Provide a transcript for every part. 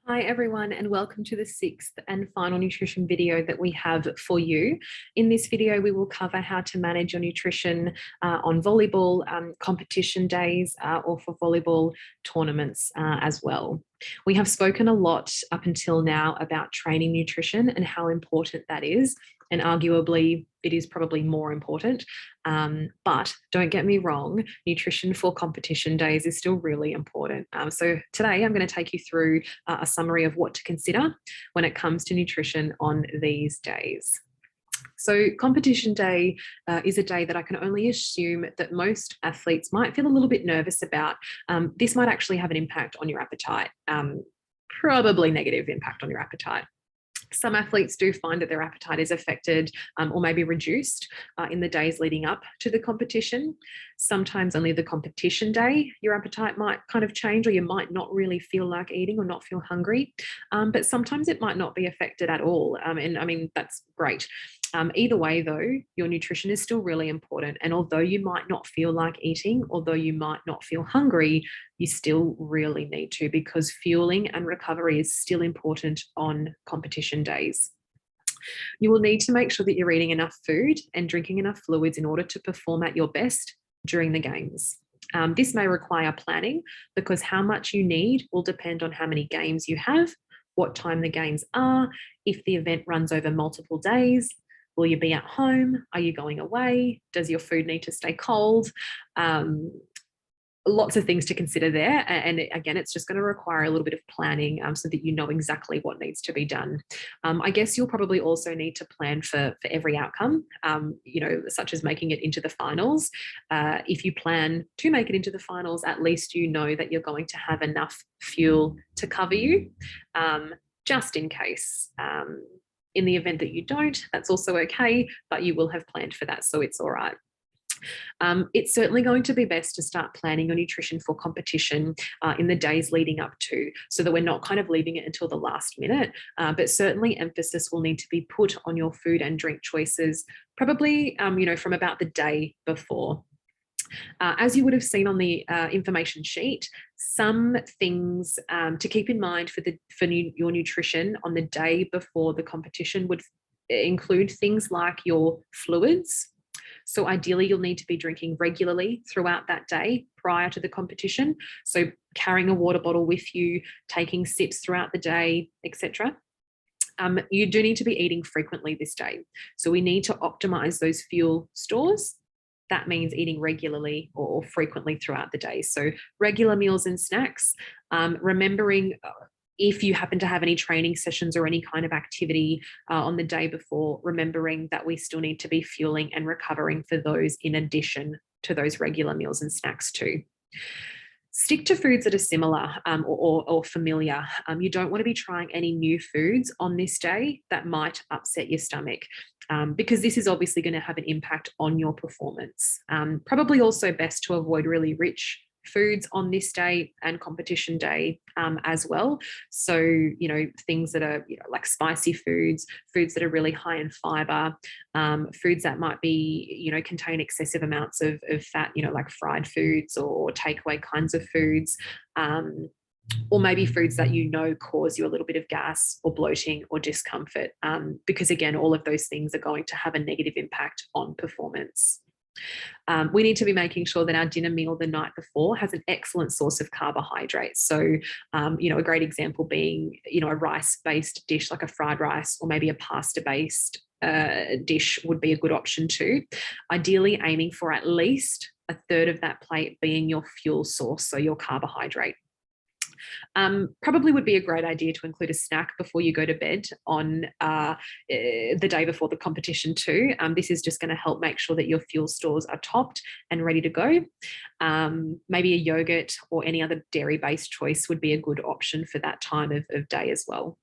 Hi everyone, and welcome to the sixth and final nutrition video that we have for you. In this video, we will cover how to manage your nutrition on volleyball competition days or for volleyball tournaments as well. We have spoken a lot up until now about training nutrition and how important that is, and arguably it is probably more important. But don't get me wrong, nutrition for competition days is still really important. So today I'm going to take you through a summary of what to consider when it comes to nutrition on these days. So competition day is a day that I can only assume that most athletes might feel a little bit nervous about. This might actually have an impact on your appetite, probably negative impact on your appetite. Some athletes do find that their appetite is affected or maybe reduced in the days leading up to the competition. Sometimes only the competition day, your appetite might kind of change, or you might not really feel like eating or not feel hungry. But sometimes it might not be affected at all. And I mean, that's great. Either way, though, your nutrition is still really important. And although you might not feel like eating, although you might not feel hungry, you still really need to, because fueling and recovery is still important on competition days. You will need to make sure that you're eating enough food and drinking enough fluids in order to perform at your best during the games. This may require planning, because how much you need will depend on how many games you have, what time the games are, if the event runs over multiple days. Will you be at home? Are you going away? Does your food need to stay cold? Lots of things to consider there. And again, it's just going to require a little bit of planning so that you know exactly what needs to be done. I guess you'll probably also need to plan for every outcome, such as making it into the finals. If you plan to make it into the finals, at least you know that you're going to have enough fuel to cover you, just in case. In the event that you don't, that's also okay, but you will have planned for that, so it's all right. It's certainly going to be best to start planning your nutrition for competition in the days leading up to, so that we're not kind of leaving it until the last minute. But certainly emphasis will need to be put on your food and drink choices, probably, from about the day before. As you would have seen on the information sheet, some things to keep in mind for your nutrition on the day before the competition would include things like your fluids. So ideally, you'll need to be drinking regularly throughout that day prior to the competition. So carrying a water bottle with you, taking sips throughout the day, etc. You do need to be eating frequently this day. So we need to optimize those fuel stores. That means eating regularly or frequently throughout the day. So regular meals and snacks, remembering if you happen to have any training sessions or any kind of activity on the day before, remembering that we still need to be fueling and recovering for those in addition to those regular meals and snacks too. Stick to foods that are similar or familiar. You don't want to be trying any new foods on this day that might upset your stomach, because this is obviously going to have an impact on your performance. Probably also best to avoid really rich foods on this day and competition day as well. So, things that are like spicy foods that are really high in fiber, foods that might be, contain excessive amounts of fat, like fried foods or takeaway kinds of foods, or maybe foods that cause you a little bit of gas or bloating or discomfort, because again, all of those things are going to have a negative impact on performance. We need to be making sure that our dinner meal the night before has an excellent source of carbohydrates. So, a great example being, a rice-based dish like a fried rice, or maybe a pasta-based dish would be a good option too. Ideally aiming for at least a third of that plate being your fuel source, so your carbohydrate. Probably would be a great idea to include a snack before you go to bed on the day before the competition too. This is just going to help make sure that your fuel stores are topped and ready to go. Maybe a yogurt or any other dairy-based choice would be a good option for that time of day as well.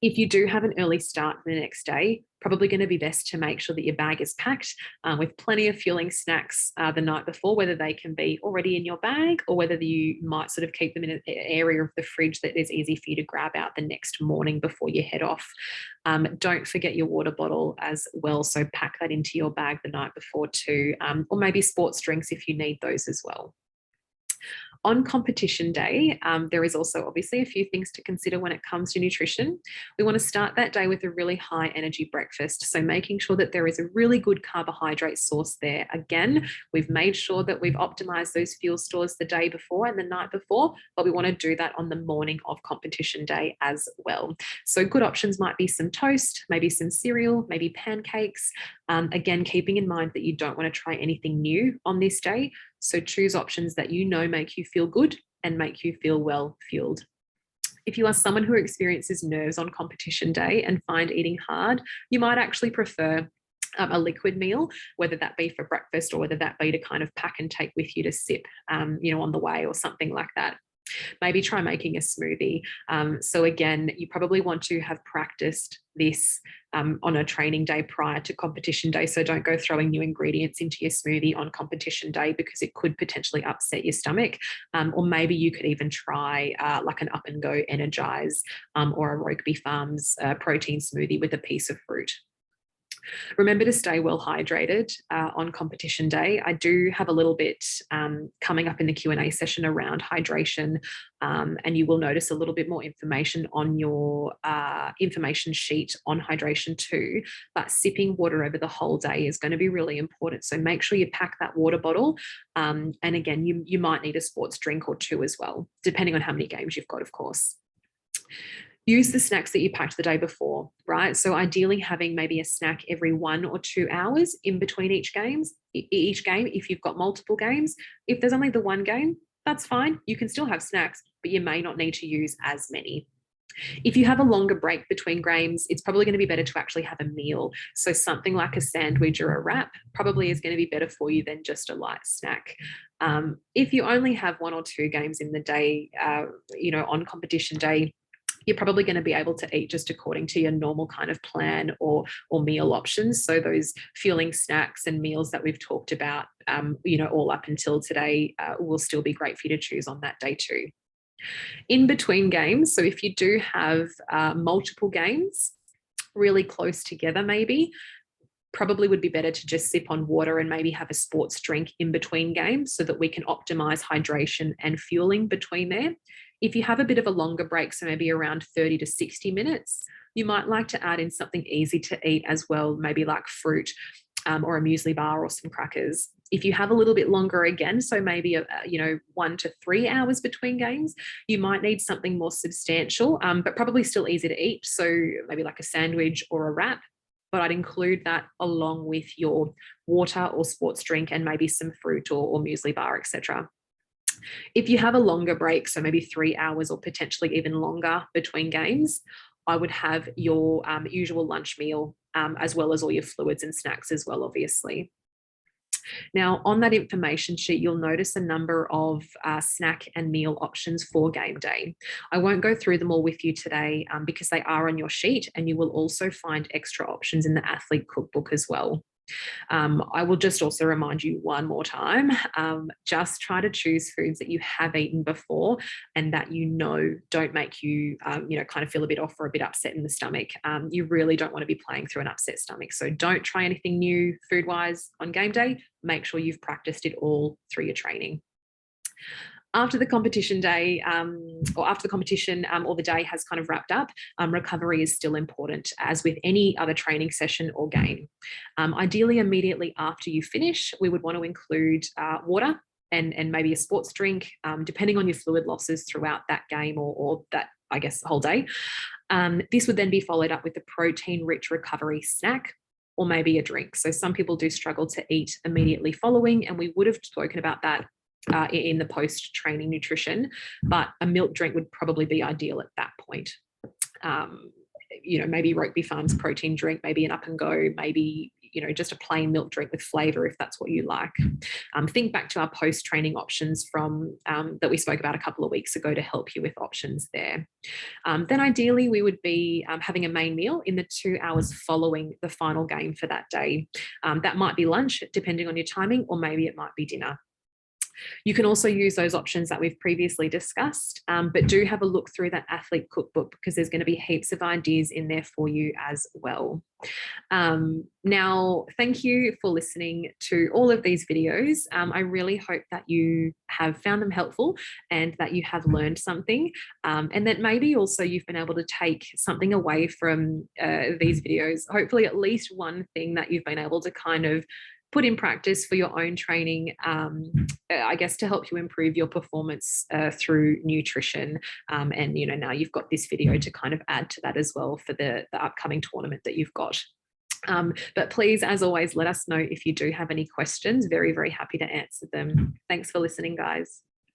If you do have an early start the next day, probably going to be best to make sure that your bag is packed with plenty of fueling snacks the night before, whether they can be already in your bag or whether you might sort of keep them in an area of the fridge that is easy for you to grab out the next morning before you head off. Don't forget your water bottle as well, so pack that into your bag the night before too, or maybe sports drinks if you need those as well. On competition day, there is also obviously a few things to consider when it comes to nutrition. We want to start that day with a really high energy breakfast. So making sure that there is a really good carbohydrate source there. Again, we've made sure that we've optimized those fuel stores the day before and the night before, but we want to do that on the morning of competition day as well. So good options might be some toast, maybe some cereal, maybe pancakes. Again, keeping in mind that you don't want to try anything new on this day. So choose options that you know make you feel good and make you feel well fueled. If you are someone who experiences nerves on competition day and find eating hard, you might actually prefer a liquid meal, whether that be for breakfast or whether that be to kind of pack and take with you to sip, on the way or something like that. Maybe try making a smoothie. So again, you probably want to have practiced this on a training day prior to competition day. So don't go throwing new ingredients into your smoothie on competition day because it could potentially upset your stomach. Or maybe you could even try like an Up and Go Energize or a Rokeby Farms protein smoothie with a piece of fruit. Remember to stay well hydrated on competition day. I do have a little bit coming up in the Q&A session around hydration, and you will notice a little bit more information on your information sheet on hydration too. But sipping water over the whole day is going to be really important. So make sure you pack that water bottle. And again, you might need a sports drink or two as well, depending on how many games you've got, of course. Use the snacks that you packed the day before, right? So ideally having maybe a snack every 1 or 2 hours in between each game, if you've got multiple games. If there's only the one game, that's fine. You can still have snacks, but you may not need to use as many. If you have a longer break between games, it's probably going to be better to actually have a meal. So something like a sandwich or a wrap probably is going to be better for you than just a light snack. If you only have 1 or 2 games in the day, on competition day, you're probably going to be able to eat just according to your normal kind of plan or meal options. So those fueling snacks and meals that we've talked about, all up until today will still be great for you to choose on that day too. In between games, so if you do have multiple games really close together, maybe, probably would be better to just sip on water and maybe have a sports drink in between games so that we can optimize hydration and fueling between there. If you have a bit of a longer break, so maybe around 30 to 60 minutes, you might like to add in something easy to eat as well, maybe like fruit or a muesli bar or some crackers. If you have a little bit longer again, so maybe 1 to 3 hours between games, you might need something more substantial, but probably still easy to eat. So maybe like a sandwich or a wrap. But I'd include that along with your water or sports drink and maybe some fruit or muesli bar, etc. If you have a longer break, so maybe 3 hours or potentially even longer between games, I would have your usual lunch meal as well as all your fluids and snacks as well, obviously. Now, on that information sheet, you'll notice a number of snack and meal options for game day. I won't go through them all with you today because they are on your sheet, and you will also find extra options in the athlete cookbook as well. I will just also remind you one more time, just try to choose foods that you have eaten before and that don't make you, kind of feel a bit off or a bit upset in the stomach. You really don't want to be playing through an upset stomach. So don't try anything new food-wise on game day. Make sure you've practiced it all through your training. After the competition day or the day has kind of wrapped up, recovery is still important, as with any other training session or game. Ideally, immediately after you finish, we would want to include water and maybe a sports drink, depending on your fluid losses throughout that game or that, I guess, whole day. This would then be followed up with a protein-rich recovery snack or maybe a drink. So some people do struggle to eat immediately following, and we would have spoken about that in the post-training nutrition, but a milk drink would probably be ideal at that point. Maybe Rokeby Farms protein drink, maybe an Up and Go, maybe, just a plain milk drink with flavor if that's what you like. Think back to our post-training options from that we spoke about a couple of weeks ago to help you with options there. Then ideally we would be having a main meal in the 2 hours following the final game for that day. That might be lunch, depending on your timing, or maybe it might be dinner. You can also use those options that we've previously discussed, but do have a look through that athlete cookbook because there's going to be heaps of ideas in there for you as well. Now, thank you for listening to all of these videos. I really hope that you have found them helpful and that you have learned something, and that maybe also you've been able to take something away from these videos, hopefully at least one thing that you've been able to kind of put in practice for your own training, I guess, to help you improve your performance through nutrition. And, now you've got this video to kind of add to that as well for the upcoming tournament that you've got. But please, as always, let us know if you do have any questions. Very, very happy to answer them. Thanks for listening, guys.